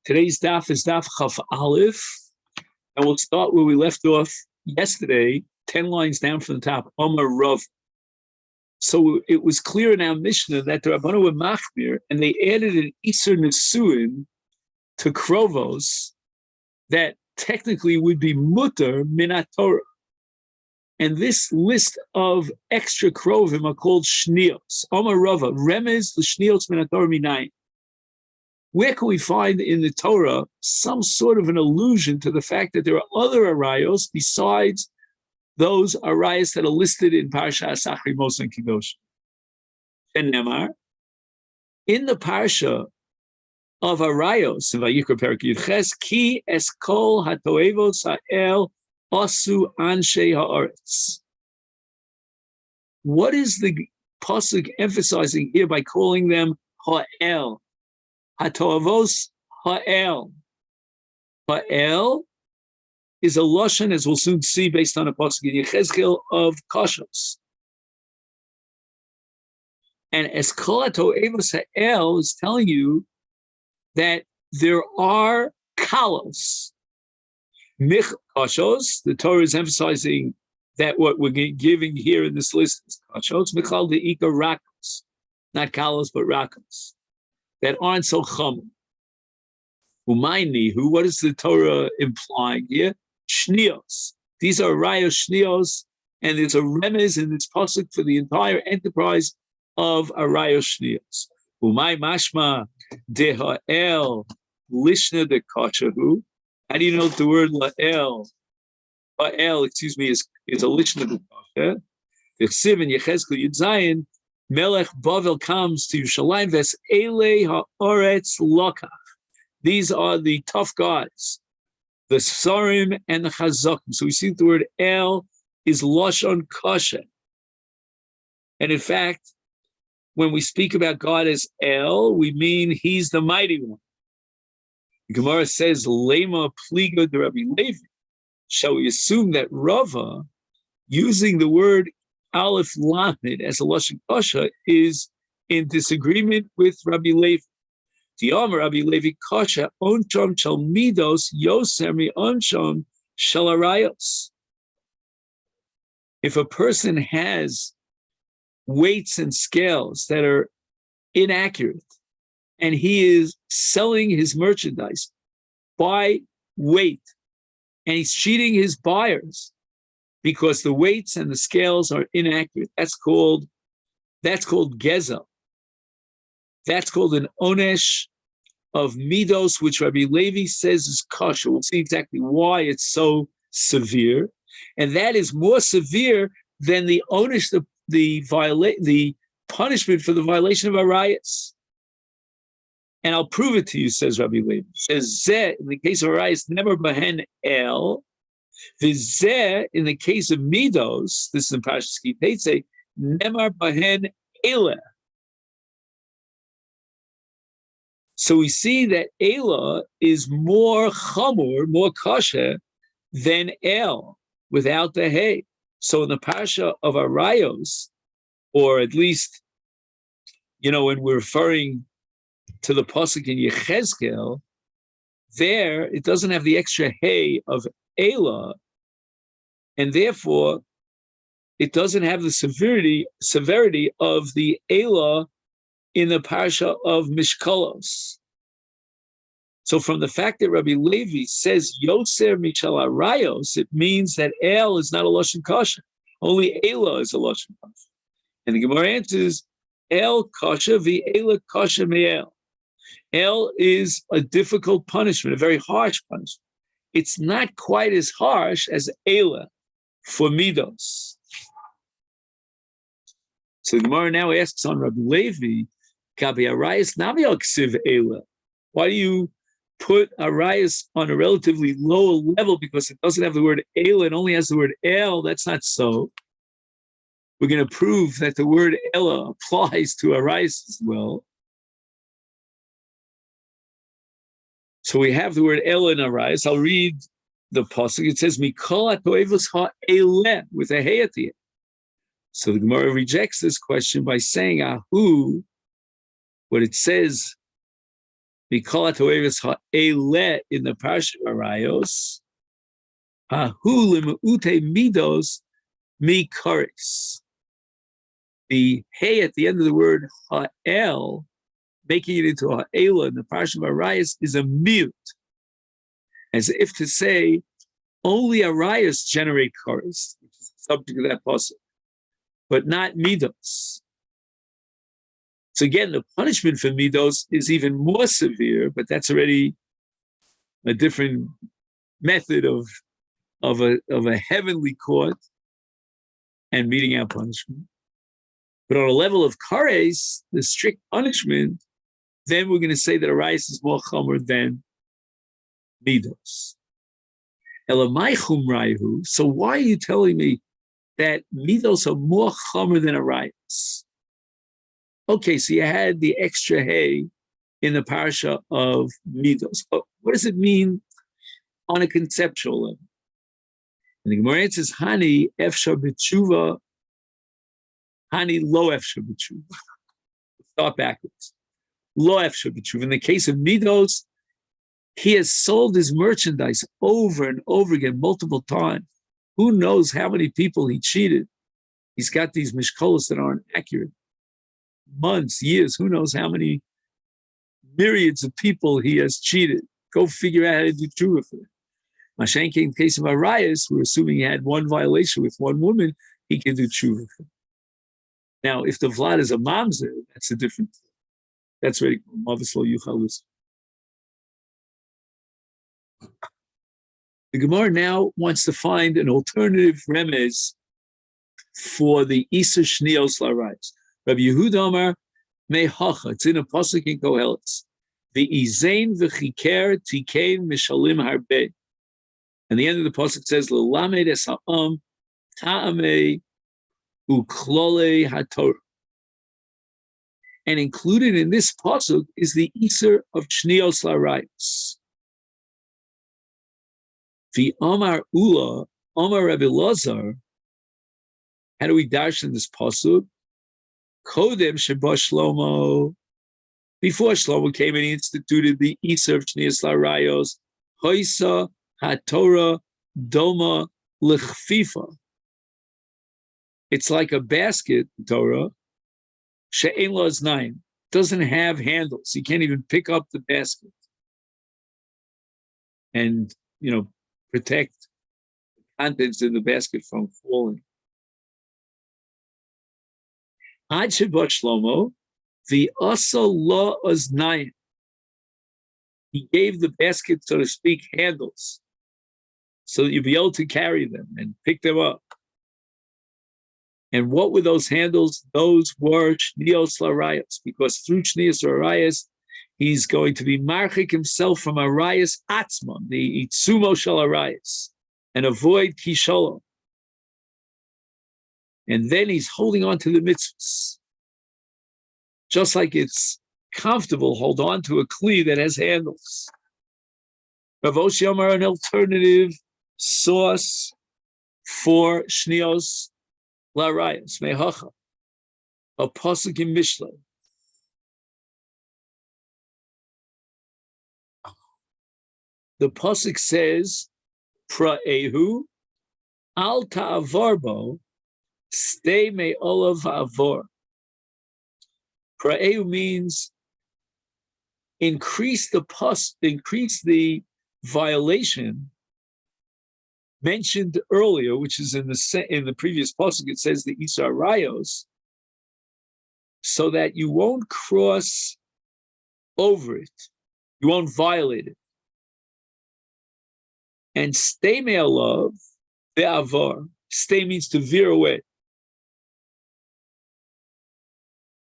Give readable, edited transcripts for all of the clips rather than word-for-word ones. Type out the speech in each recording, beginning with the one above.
Today's daf is daf Chaf Aleph, and we'll start where we left off yesterday, 10 lines down from the top, Omar Rav. So it was clear in our Mishnah that the Rabbanu were machmir, and they added an Iser Nesuin to Krovos that technically would be mutter minat Torah. And this list of extra Krovim are called Shnios. Omar Rava, Remez, the Shnios minat Torah minayin. Where can we find in the Torah some sort of an allusion to the fact that there are other arayos besides those arayos that are listed in Parsha Asachri Mos and Kidosh? And Nemar, in the Parsha of arayos in Vayikra Perek Yudches, Ki Eskol Hatoevos Ha'el Osu Anshe Haaretz. What is the pasuk emphasizing here by calling them Ha'el? Hatoavos Ha'el. Ha'el is a lashon, as we'll soon see, based on a pasuk in Yechezkel of Kashos. And Eskol Hatoavos Ha'el is telling you that there are kalos. Mich Kashos, the Torah is emphasizing that what we're giving here in this list is Kashos. Michal de'ika rakos, not kalos, but rakos, that aren't so chum. Umayni, what is the Torah implying here? Shnios. These are rayos shnios, and there's a remez in this pasuk for the entire enterprise of arayos shnios. Umay mashma deha'el lishna de kashahu. How do you know the word la'el? La'el, is a lishna de kasha. The Chsiv in Yechezkel Yud Zayin, Melech Bavel comes to Yerushalayim, Ves Elei Ha'oretz Lokach. These are the tough guys, the Sarim and the Chazakim. So we see the word El is Lashon Kasha. And in fact, when we speak about God as El, we mean He's the mighty one. The Gemara says, Lema Pliga de Rabbi Levi. Shall we assume that Rava, using the word Aleph Lamed as a Lashon Kasha, is in disagreement with Rabbi Levi? Diamar Rabbi Levi Kasha onchom shel midos yoser mi onchom shel arayos. If a person has weights and scales that are inaccurate, and he is selling his merchandise by weight, and he's cheating his buyers because the weights and the scales are inaccurate, that's called gezel. That's called an onesh of midos, which Rabbi Levi says is kosher. We'll see exactly why it's so severe, and that is more severe than the onesh, the punishment for the violation of arayos. And I'll prove it to you, says Rabbi Levi. Says Zeh, in the case of arayos, never bahen el. V'zeh, in the case of midos, this is in Parshas Ki Tetzei, nemar bahen eleh. So we see that Elah is more chamur, more kosher than El, without the hay. So in the Parsha of arayos, or at least, when we're referring to the pasuk in Yechezkel, there it doesn't have the extra hay of Elah, and therefore it doesn't have the severity of the Elah in the Parsha of Mishkalos. So from the fact that Rabbi Levi says Yoser Michal Arayos, it means that El is not a Lashon Kasha. Only Elah is a Lashon Kasha. And the Gemara answers, El Kasha vi Elah Kasha me'el. El is a difficult punishment, a very harsh punishment. It's not quite as harsh as Elah for Midos. So the Gemara now asks on Rabbi Levi, why do you put arayos on a relatively lower level because it doesn't have the word Elah, it only has the word El? That's not so. We're going to prove that the word Elah applies to arayos as well. So we have the word Elah in arayos. I'll read the pasuk. It says, Mikol ha'toevos ha'eleh, with a hey at the end. So the Gemara rejects this question by saying, Ahu, what it says Mikol HaToeves ha'eleh in the Parsha Arayos, hahu l'me'ute midos mikaris. The hey at the end of the word ha'el, making it into ha'ela in the Parsha Arayos, is a mute, as if to say only Arayos generate karis, which is the subject of that pasuk, but not midos. So again, the punishment for midos is even more severe, but that's already a different method of a heavenly court and meting out punishment. But on a level of kares, the strict punishment, then we're going to say that Arayos is more chomer than midos. Elamai chumraihu. So why are you telling me that midos are more chomer than Arayos? Okay, so you had the extra hay in the parasha of midos. But what does it mean on a conceptual level? And the Gemara answers, Hani efshar b'tshuva, Hani lo efshar b'tshuva. Start backwards. Lo efshar b'tshuva. In the case of midos, he has sold his merchandise over and over again, multiple times. Who knows how many people he cheated? He's got these mishkolos that aren't accurate. Months, years, who knows how many myriads of people he has cheated. Go figure out how to do tshuva for it. Mashenke, in the case of Arayos, we're assuming he had one violation with one woman, he can do tshuva for it. Now, if the vlad is a mamzer, that's a different thing. That's ready. The Gemara now wants to find an alternative remez for the Isa Shnios Larayos. Rabbi Yehuda Amar Mehacha. It's in a pasuk in Koheles. The Izain v'chiker tikein mishalim harbe. And the end of the pasuk says L'lamed es ha'am ta'amei uklole haTorah. And included in this pasuk is the Iser of Shnios Larayos. The Amar Ula, Amar Rabbi Lazar. How do we darshan this pasuk? Kodem Sheba Shlomo. Before Shlomo came and he instituted the Iser of Shnios Larayos, Hoisa HaTorah Doma L'chfifa. It's like a basket, Torah, She'ein lo aznaim, doesn't have handles. You can't even pick up the basket and, protect the contents in the basket from falling. Ad Sheba Shlomo, the Asa Lo Aznaim. He gave the basket, so to speak, handles, so that you'd be able to carry them and pick them up. And what were those handles? Those were Shnios Larayos, because through Shnios Larayos, he's going to be marchik himself from Arayos Atzmon, the Itzumo Shel Arayos, and avoid Kisholon. And then he's holding on to the mitzvahs. Just like it's comfortable, hold on to a kli that has handles. Rav Oshi Amar, an alternative source for Shnios Larayos, Mehacha, a pasuk in Mishlei. The pasuk says, Pra'ehu, al ta'avarbo, stay me olav avor. Pra'ehu means increase the violation mentioned earlier, which is in the previous pasuk. It says the Isa Arayos, so that you won't cross over it, you won't violate it. And stay me alav ve'avar. Stay means to veer away.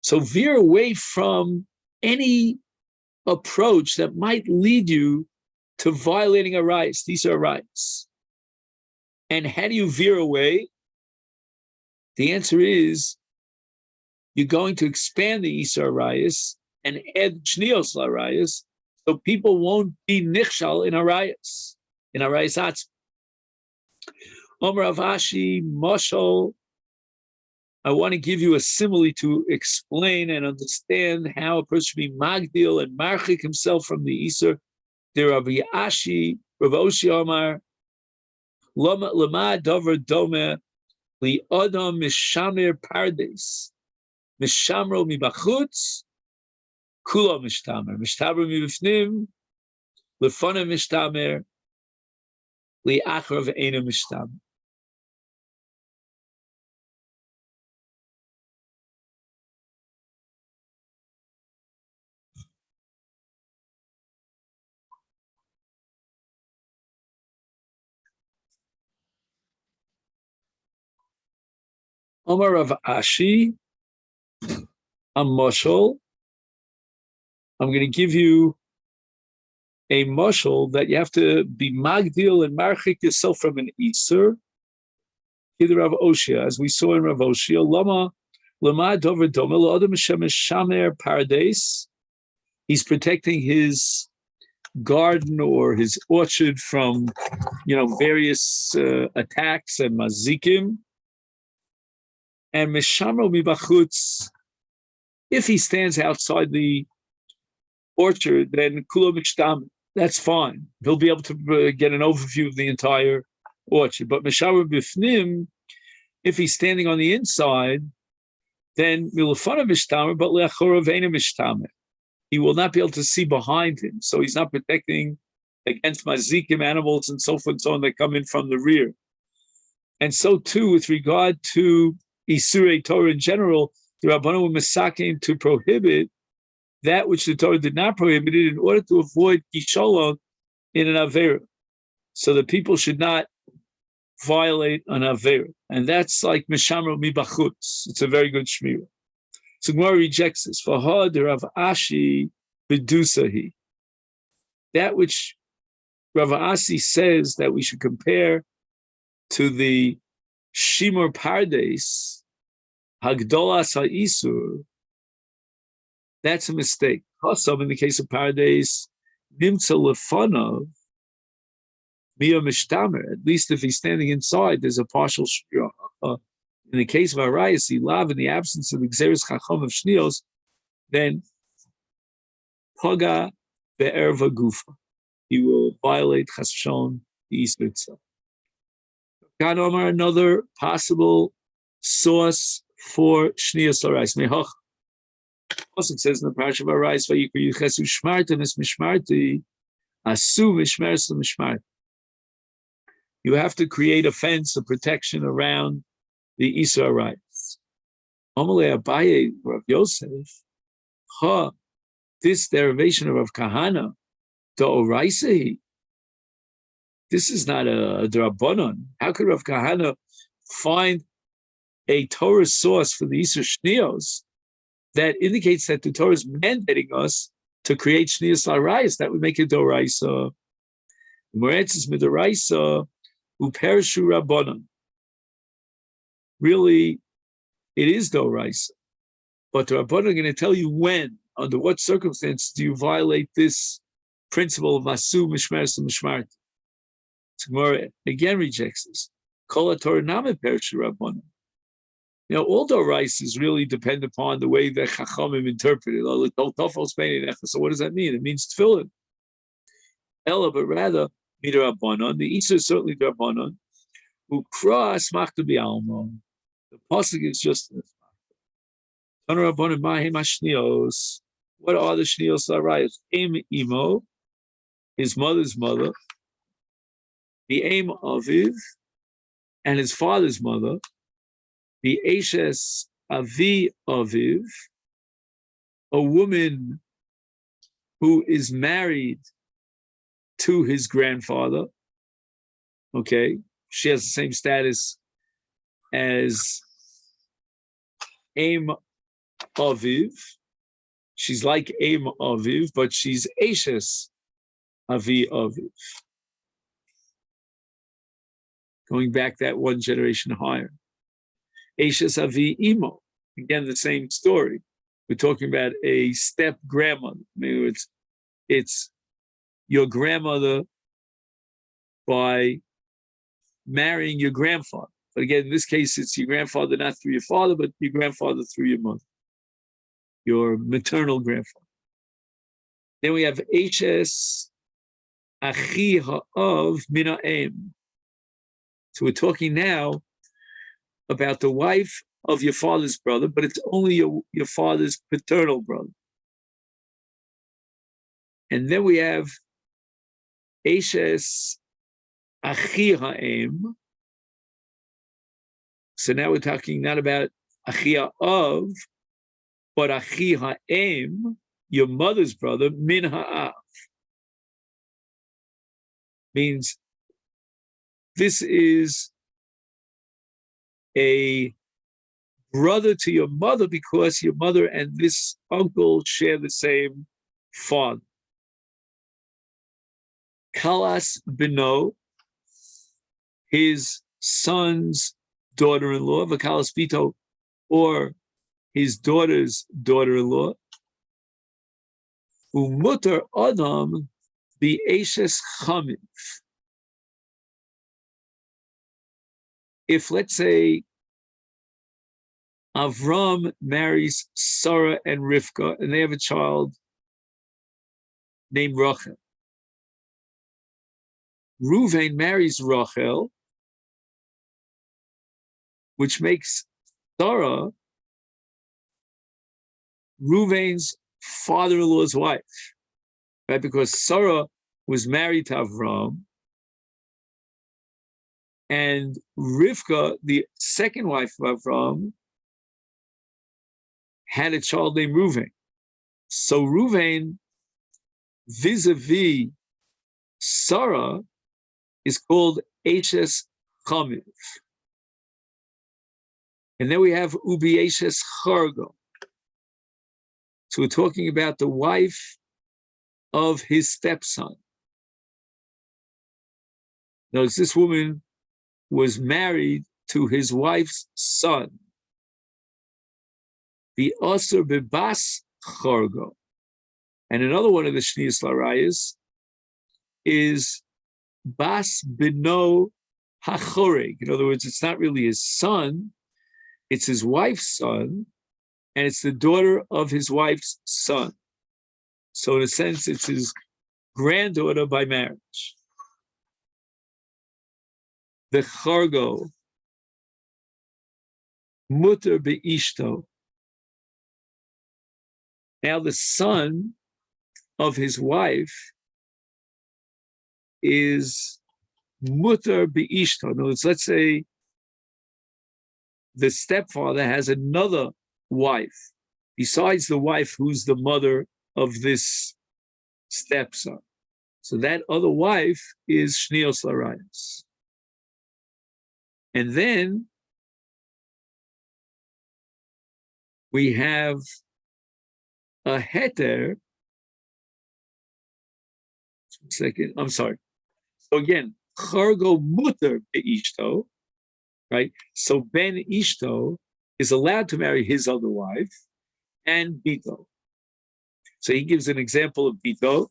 So veer away from any approach that might lead you to violating a rights. These are rights. And how do you veer away? The answer is you're going to expand the Isa Arayos and add Shnios Larayos, so people won't be nichshal in Arayos Atzma. Omer Avashi Moshel I want to give you a simile to explain and understand how a person should be magdil and marchik himself from the Isur. The Rabbi Ashi, Rav Oshi Omar, Lama Dover Dome, Li Adam Mishamir Pardes, Mishamro Mibachutz, Kulo Mishtamer, Mishtamer Mibifnim, Lefana Mishtamer, Li Achrav Eina Mishtamer. Omar Rav Ashi, a mushal. I'm going to give you a mushal that you have to be magdil and marchik yourself from an Isur. Either Rav Oshia, as we saw in Rav Oshia, Lama Dover Domel Adam Shamer Pardes. He's protecting his garden or his orchard from, various attacks and mazikim. And Mishamro Mibachutz, if he stands outside the orchard, then Kulo Mishtam, that's fine. He'll be able to get an overview of the entire orchard. But Mishamro Bifnim, if he's standing on the inside, then Milufana Mishtamer, but Leachora Vena Mishtamer. He will not be able to see behind him. So he's not protecting against mazikim animals and so forth and so on that come in from the rear. And so too, with regard to Isurei Torah in general, the Rabbanu were masakim to prohibit that which the Torah did not prohibit it in order to avoid kisholon in an avera. So the people should not violate an avera. And that's like mishamro mibachutz. It's a very good shmira. So Gemara rejects this. For ha de Rav Ashi bedusahi. That which Rav Ashi says that we should compare to the Shimur Pardes, Hagdolas HaIsur, that's a mistake. Hasam, in the case of Pardes, Nimtza Lefanav, Mia Mishtamer, at least if he's standing inside, there's a partial shmira. In the case of Arayas, Lav, in the absence of the Xeris Chacham of Shnios, then Paga Be'erva Gufa. He will violate Chashon, the Isur itself. God Omar, another possible source for Shnios Arayas. Mehach. Also it says in the Parashat of Arayas, Vayikru Yichesu Shmartim es Mishmarti, Asu Mishmeres Mishmarti. You have to create a fence, a protection around the Isur Arayas. Amalei Abaye, Rav Yosef, this derivation of Rav Kahana, the Oraisehi, this is not a Drabanon. How could Rav Kahana find a Torah source for the Isur Shnios that indicates that the Torah is mandating us to create Shnios Arayas? That would make it Doraisa. Moretzis Midoraisa Upershu Rabbanon. Really, it is Doraisa. But the Rabbanon are going to tell you when, under what circumstances do you violate this principle of Masu Mishmeres and Mishmarti. So Gemara again rejects this. Kol Torah Name Pershu Rabbanon. All Doraisas really depend upon the way that Chachamim interpret it. So what does that mean? It means tefillin. Ella, but rather, Midrabbanon. The Isur is certainly Drabanon. Ukra Asmachta B'Alma. The pasuk is just this. What are the Shnios Arayas? Aim Imo, his mother's mother, the Aim Aviv, and his father's mother, the Eshes Avi Aviv, a woman who is married to his grandfather. Okay, she has the same status as Aim Aviv. She's like Aim Aviv, but she's Eshes Avi Aviv. Going back that one generation higher. Eshes Avi Imo. Again, the same story. We're talking about a step grandmother. Maybe it's your grandmother by marrying your grandfather. But again, in this case, it's your grandfather, not through your father, but your grandfather through your mother, your maternal grandfather. Then we have Eshes Achi Ha'av Min Ha'em. So we're talking now about the wife of your father's brother, but it's only your father's paternal brother. And then we have Eshes Achi Ha'em. So now we're talking not about Achi Ha'av, but Achi Ha'em, your mother's brother, Min Ha'av. Means this is a brother to your mother because your mother and this uncle share the same father. Kalas Bino, his son's daughter-in-law, Vakalas Bito, or his daughter's daughter-in-law. Umutar Adam be Eshes Chamiv. If, let's say, Avram marries Sarah and Rivka, and they have a child named Rachel. Reuven marries Rachel, which makes Sarah Reuven's father-in-law's wife, right? Because Sarah was married to Avram, and Rivka, the second wife of Avram, had a child named Reuven. So Reuven, vis-a-vis Sarah, is called Eshes Chamiv. And then we have Ubi Eshes Chargo. So we're talking about the wife of his stepson. Notice this woman was married to his wife's son. The Osir Bebas Chargo. And another one of the Shniyas Larayas is Bas Bino HaChoreg. In other words, it's not really his son, it's his wife's son, and it's the daughter of his wife's son. So in a sense, it's his granddaughter by marriage. The Chargo, Mutter Be'ishto. Now the son of his wife is Mutter Be'ishto. In other words, let's say the stepfather has another wife, besides the wife who's the mother of this stepson. So that other wife is Shnios Larayas. And then we have a heter. Second, I'm sorry. So again, Chargo Mutter Be'ishto, right? So Ben Ishto is allowed to marry his other wife and Bito. So he gives an example of Bito.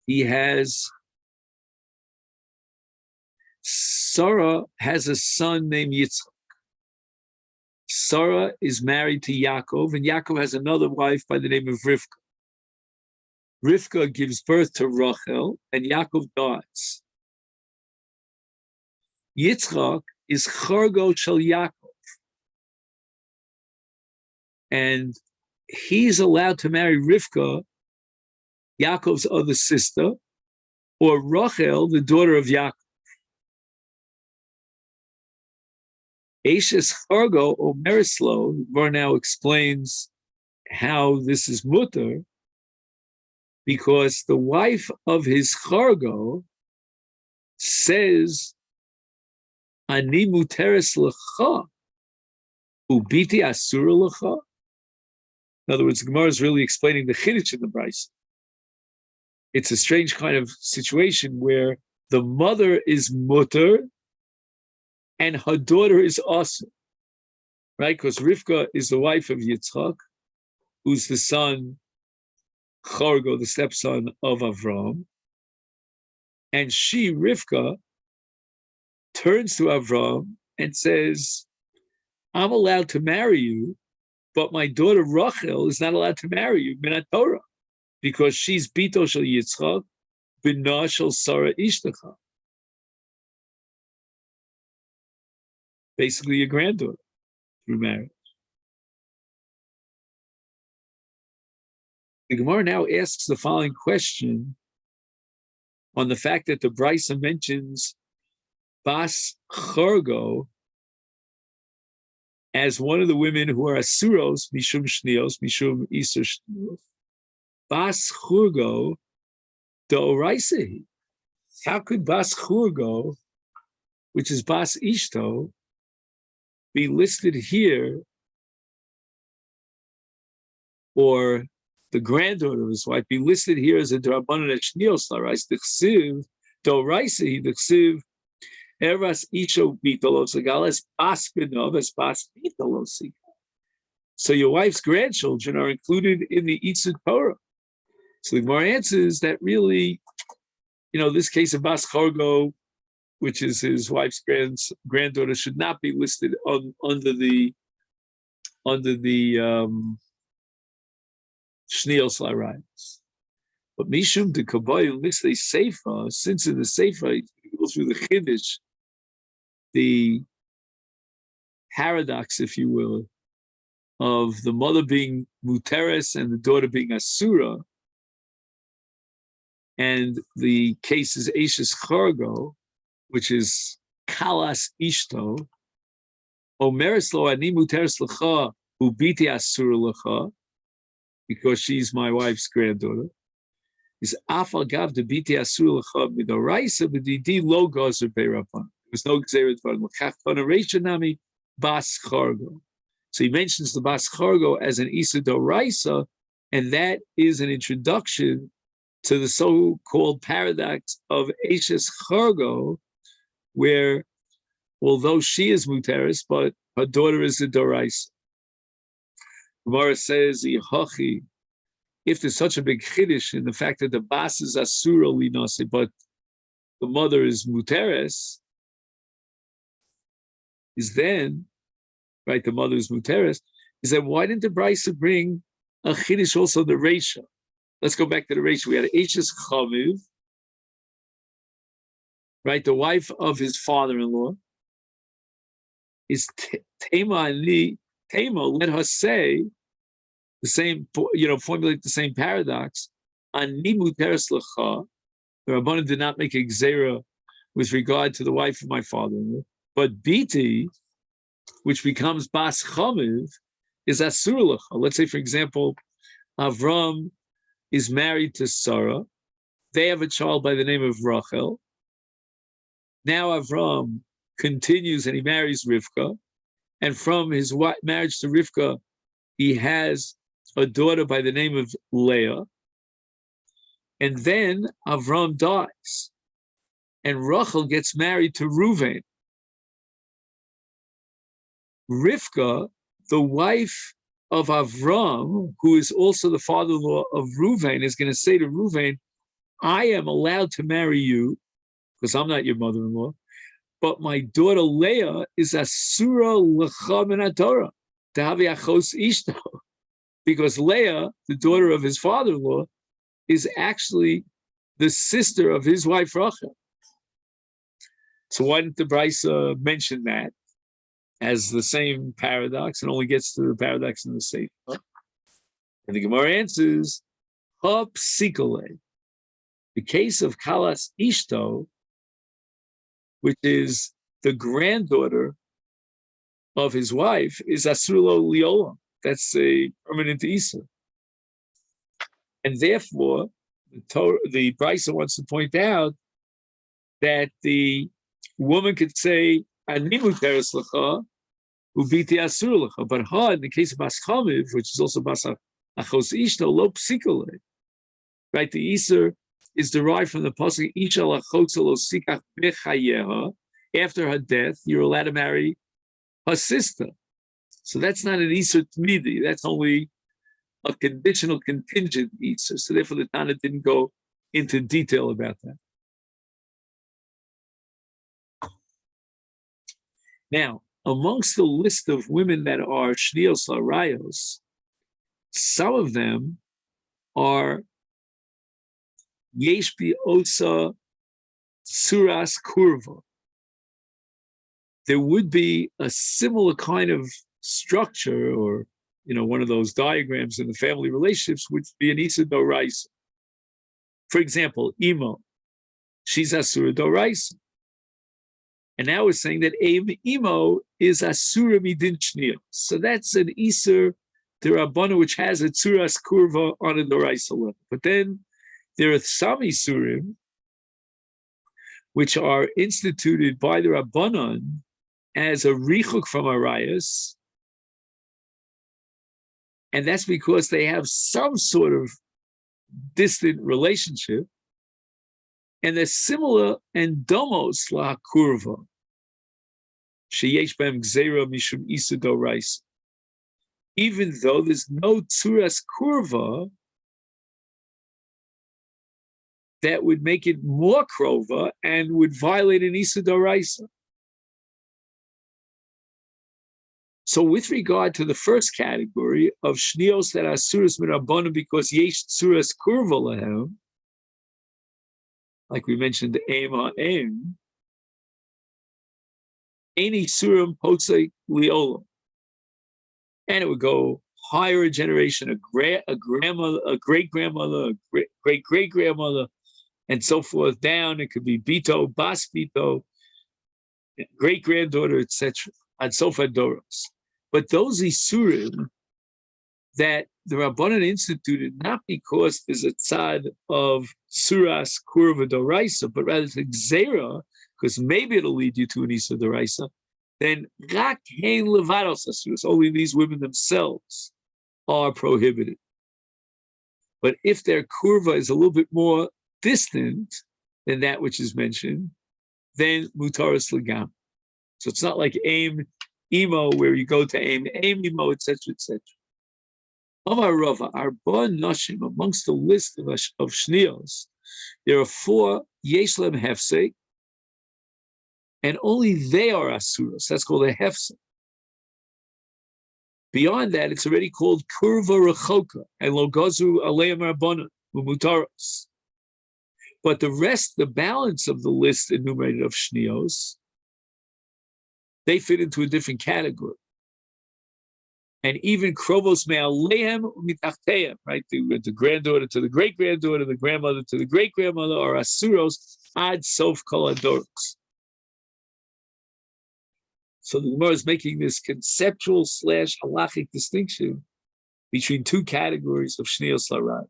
He has, Sarah has a son named Yitzchak. Sarah is married to Yaakov, and Yaakov has another wife by the name of Rivka. Rivka gives birth to Rachel, and Yaakov dies. Yitzchak is Chargo Shel Yaakov, and he's allowed to marry Rivka, Yaakov's other sister, or Rachel, the daughter of Yaakov. Eshes Chargo or Merislo, Gemara now explains how this is mutter, because the wife of his Chargo says, Ani muteres lecha, ubiti asura lecha. In other words, the Gemara is really explaining the chiddush in the Brisa. It's a strange kind of situation where the mother is mutter and her daughter is asur, right? Because Rivka is the wife of Yitzchak, who's the son, Chargo, the stepson of Avram. And she, Rivka, turns to Avram and says, I'm allowed to marry you, but my daughter Rachel is not allowed to marry you, Minat Torah, because she's Bito Shel Yitzchak, Bina Shel Sarah Ishtecha. Basically, your granddaughter through marriage. The Gemara now asks the following question on the fact that the Brisa mentions Bas Chorgo as one of the women who are Asuros, Mishum Shnios, Mishum Isur Shnios. Bas Chorgo, Doraisa. How could Bas Chorgo, which is Bas Ishto, be listed here, or the granddaughter of his wife be listed here as a Drabanan et Shnios Larais, the Chsiv, Doraisa, the Chsiv, Eras Isho Bitolosagal, as Bas Benov, as Bas Bitolosigal. So your wife's grandchildren are included in the Itzut Torah. So the Gemara answers that really, this case of Bas Chorgo, which is his wife's granddaughter, should not be listed under the Shnios Larayos. But Mishum de Kabayim Misle Seifa, since in the Seifa you go through the Chiddush, the paradox, if you will, of the mother being Muteres and the daughter being Asura, and the case is Eishes Chorgo, which is Kalas Ishto, Omeres lo ani Muteres lecha ubiti Asura lecha, because she's my wife's granddaughter, is Afal Gav de biti Asura lecha midoraisa b'didi lo gozer beirafan. There was no Gzeret Dvarim. L'chach Tonareisha Nami Bas Chorgo. So he mentions the Bas Chorgo as an Isa Doraisa, and that is an introduction to the so-called paradox of Eishes Chorgo, where although she is Muteris, but her daughter is a Doraisa. Gemara says, Yehochi, if there's such a big chiddush in the fact that the Bas is Asura Linase, but the mother is Muteris, is then, right, the mother is Muteris, is that why didn't the Brisa bring a chiddush also the Reisha? Let's go back to the Reisha. We had Eishes Chaviv, right, the wife of his father-in-law, is Tema and Tema, let her say the same, formulate the same paradox. Ani Muteris Lecha, the Rabbanan did not make a Gzera with regard to the wife of my father-in-law. But Biti, which becomes Bas Chamiv, is Asur Lecha. Let's say, for example, Avram is married to Sarah. They have a child by the name of Rachel. Now Avram continues and he marries Rivka. And from his marriage to Rivka, he has a daughter by the name of Leah. And then Avram dies. And Rachel gets married to Reuven. Rivka, the wife of Avram, who is also the father-in-law of Reuven, is going to say to Reuven, I am allowed to marry you, because I'm not your mother-in-law, but my daughter Leah is Asura Lecha Min Torah, Tahavi Achos Ishto, because Leah, the daughter of his father-in-law, is actually the sister of his wife Rachel. So why didn't the Brisa mention that as the same paradox, and only gets to the paradox in the Sefer? And the Gemara answers, Ha Psikole. The case of Kalas Ishto, which is the granddaughter of his wife, is Asulo Liolam. That's a permanent Isa. And therefore, the Brisa wants to point out that the woman could say, Animu Teres Lecha, Ubiti Asur Lecha. But Ha, in the case of Bas Chamiv, which is also Bas Achos Ishto, Lo Psikole. Right, the Isur is derived from the pasuk Isha Lachotza Lo Sikach Bechayeha. After her death, you're allowed to marry her sister. So that's not an Isur Tmidi. That's only a conditional contingent Isur. So therefore, the Tana didn't go into detail about that. Now, amongst the list of women that are Shnios Larayos, some of them are Yesh Bi Osa Suras Kurva. There would be a similar kind of structure, or one of those diagrams in the family relationships, would be an Isa Doraisa. For example, Imo, she's Asura Doraisa. And now we're saying that Imo is Asura Midin Shniya. So that's an Isur Derabana which has a Tzuras Kurva on a Doraisa level. But then there are some Isurim which are instituted by the Rabbanon as a Richuk from Arayas. And that's because they have some sort of distant relationship. And they're similar and domos la kurva. Sheyesh b'hem gzeira mishum isa doraisa. Even though there's no tzuras kurva that would make it more krova and would violate an isa doraisa. So with regard to the first category of shnios that are suras mirabbanan because yesh tzuras kurva lahem, like we mentioned, aim ha'aim, any surim potzei liolam, and it would go higher a generation, a grandmother, a great grandmother, a great great grandmother, and so forth down. It could be bito, bas bito, great granddaughter, etc. And so forth doros. But those isurim that the Rabbanan instituted not because there's a tzad of suras kurva doraisa, but rather to gzera, because maybe it'll lead you to an isa doraisa, then rak hein levados asuras, only these women themselves are prohibited. But if their kurva is a little bit more distant than that which is mentioned, then mutaris legam. So it's not like aim imo where you go to aim imo, etc., etc. Amar Rava, Arba Nashim, amongst the list of shnios, there are 4 Yeshlem Hefsek, and only they are asuras. That's called a Hefsek. Beyond that, it's already called Kurva Rechoka and Logazu Aleim Rabbanan Umutaros. But the rest, the balance of the list enumerated of shnios, they fit into a different category. And even krovos me'alehem u'mitachteim, right? The granddaughter to the great granddaughter, the grandmother to the great grandmother, are asuros ad sof kol hadoros. So the Gemara is making this conceptual / halachic distinction between 2 categories of shnios larai.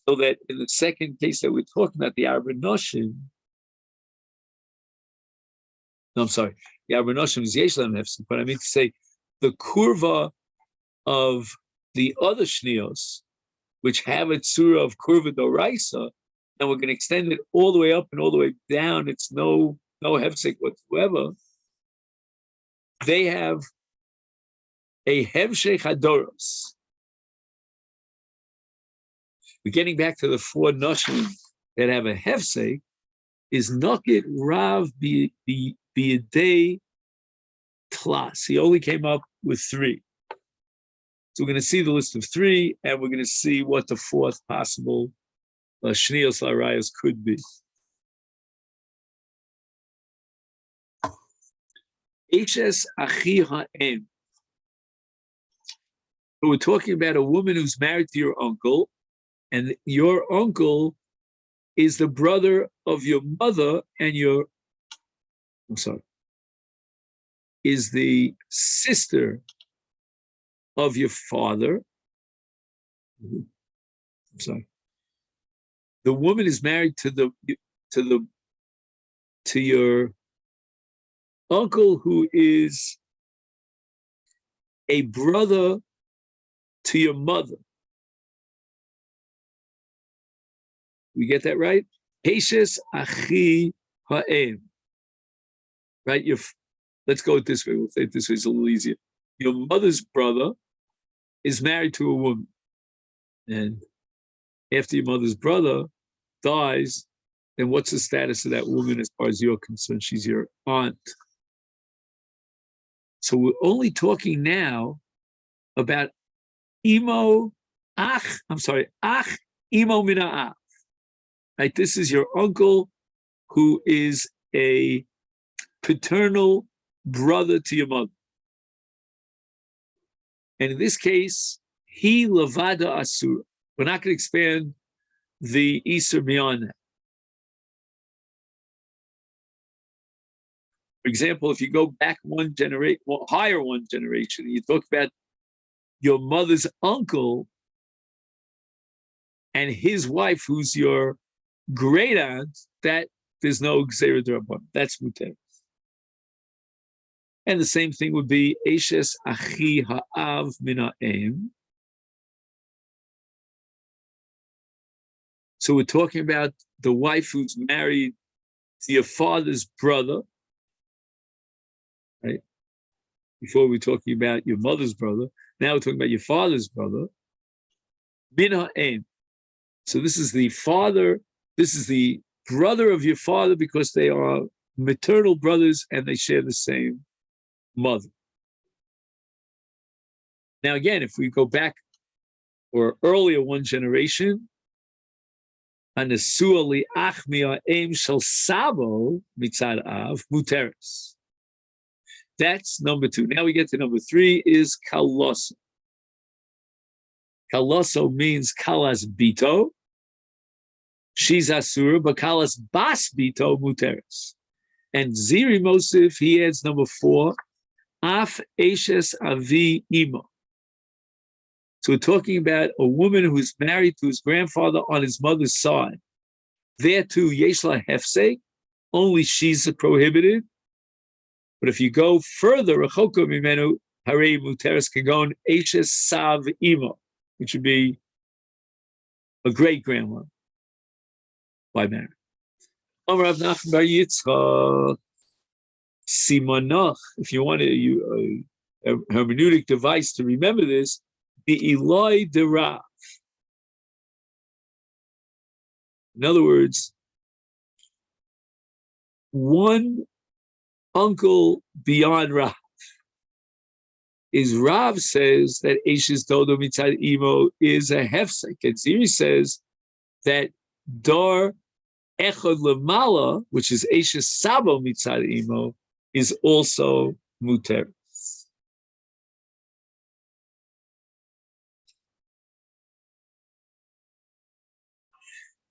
So that in the second case that we're talking about, the Arba Noshim, no, I'm sorry. The Arba Noshim is Yeshlem Hefsek, but I mean to say the kurva of the other shnios, which have a tzura of kurva doraisa, and we're going to extend it all the way up and all the way down. It's no hefsek whatsoever. They have a hevshei hadoros. We're getting back to the 4 noshim that have a hefsek. Is nokit rav b'yedei tlas. He only came up with 3. So we're going to see the list of 3, and we're going to see what the 4th possible shnios larayos could be. Eshes achi ha'em. So we're talking about a woman who's married to your uncle, and your uncle is the brother of your mother, and is the sister of your father. The woman is married to your uncle, who is a brother to your mother. We get that right? Peshes achi ha'em. Right? Let's go this way. We'll say it this way. It's a little easier. Your mother's brother is married to a woman. And after your mother's brother dies, then what's the status of that woman as far as you're concerned? She's your aunt. So we're only talking now about ach imo mina'af. Right? This is your uncle who is a paternal brother to your mother. And in this case, he levada asura. We're not going to expand the Isur beyond that. For example, if you go back one generation, higher one generation, you talk about your mother's uncle and his wife, who's your great aunt, that there's no Gzeira D'Rabbanan. That's muter. And the same thing would be Eshes Achi Ha'av Min Ha'em. So we're talking about the wife who's married to your father's brother, right? Before we were talking about your mother's brother. Now we're talking about your father's brother. Min Ha'em. So this is the father, this is the brother of your father because they are maternal brothers and they share the same mother. Now again, if we go back or earlier one generation, Anasua li'ach mi'a'em shel sabo mitzad av muteres. That's number 2. Now we get to number 3 is kaloso. Kaloso means kalas bito. She's asura, but kalas bas bito muteres. And Ziri Mosif, he adds number 4, af eshes avi imo. So we're talking about a woman who's married to his grandfather on his mother's side. There too, yeshla hefsek, only she's prohibited. But if you go further, rechoko mimenu harei muteres kagon eshes sav imo, which would be a great grandma by marriage. Amar Rav Nachman bar Yitzchak simanach. If you want a hermeneutic device to remember this, the Eloi de Rav. In other words, one uncle beyond Rav is Rav says that Eshes Dodo Mitzad Imo is a hefsek. And Ziri says that Dar Echad Lamala, which is Eshes Sabo Mitzad Imo, is also muter.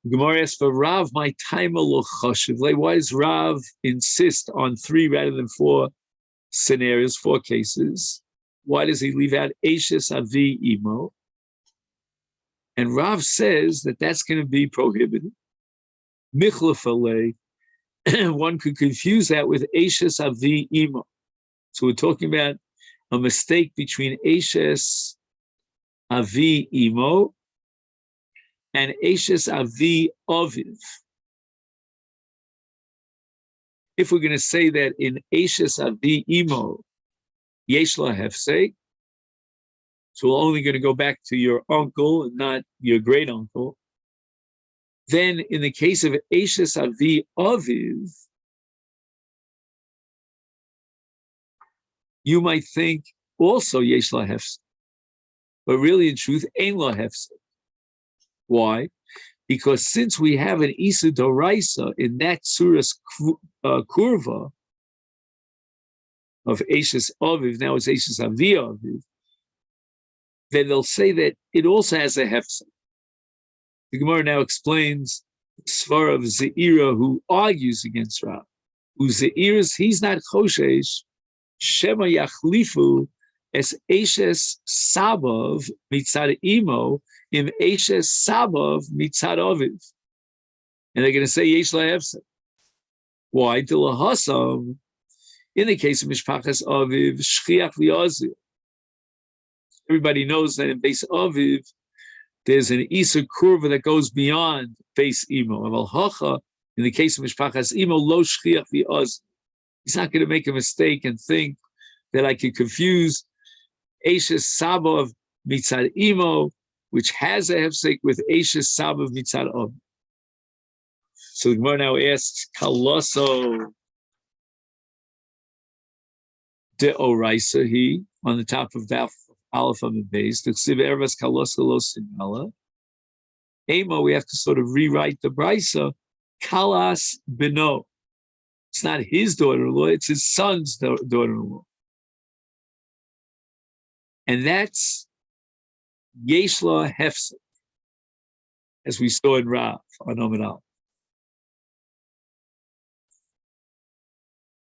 Gemara asks for Rav, my time chashiv. Why does Rav insist on 3 rather than 4 scenarios, 4 cases? Why does he leave out Eshes Avi Imo? And Rav says that that's going to be prohibited. Michlefalei, one could confuse that with Eshes Avi Imo. So we're talking about a mistake between Eshes Avi Imo and Eshes Avi Aviv. If we're going to say that in Eshes Avi Imo, Yeshla Hefsek, so we're only going to go back to your uncle and not your great uncle, then in the case of Eshes Avi Aviv, you might think also Yeshla Hefsek, but really in truth, Ein La Hefsek. Why? Because since we have an Isa Doraisa in that Suras Kurva of Eshes Aviv, now it's Eshes Avi Aviv, then they'll say that it also has a Hefsek. The Gemara now explains Svar of Zeira, who argues against Rav. Who Zeiras, he's not Choshesh, Shema Yachlifu, es Eshes Sabav Mitzad Imo, im Eshes Sabav Mitzad Aviv. And they're going to say Yesh La Hefsek. Why? Dilahasam, in the case of Mishpachas Aviv, Shchiach V'Yazir. Everybody knows that in Beis Aviv, there's an Isa Kurva that goes beyond Beis Imo. Aval Hacha, in the case of Mishpachas Imo, Lo Shchiach V'Yazir. He's not going to make a mistake and think that I could confuse Eshes Sabav Mitzad Imo, which has a hefsek, with Eshes Sabav Mitzad Av. So the Gemara now asks, Kaloso de Oraisa he on the top of Daf Aleph on the base. The Ksiv Ervas Kaloso lo Sinala. Emo, we have to sort of rewrite the Brisa. Kalas Beno. It's not his daughter-in-law, it's his son's daughter-in-law. And that's Yeshla Hefsek, as we saw in Rav on Omenal.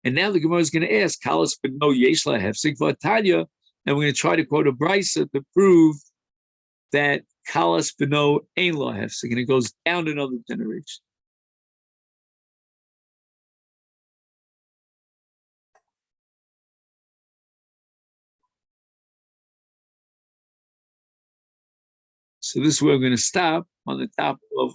And now the Gemara is going to ask, Kalas Beno Yeshla Hefsek Vatanya, and we're going to try to quote a Brisa to prove that Kalas Beno Ein Lo Hefsek, and it goes down another generation. So this is where we're going to stop on the top of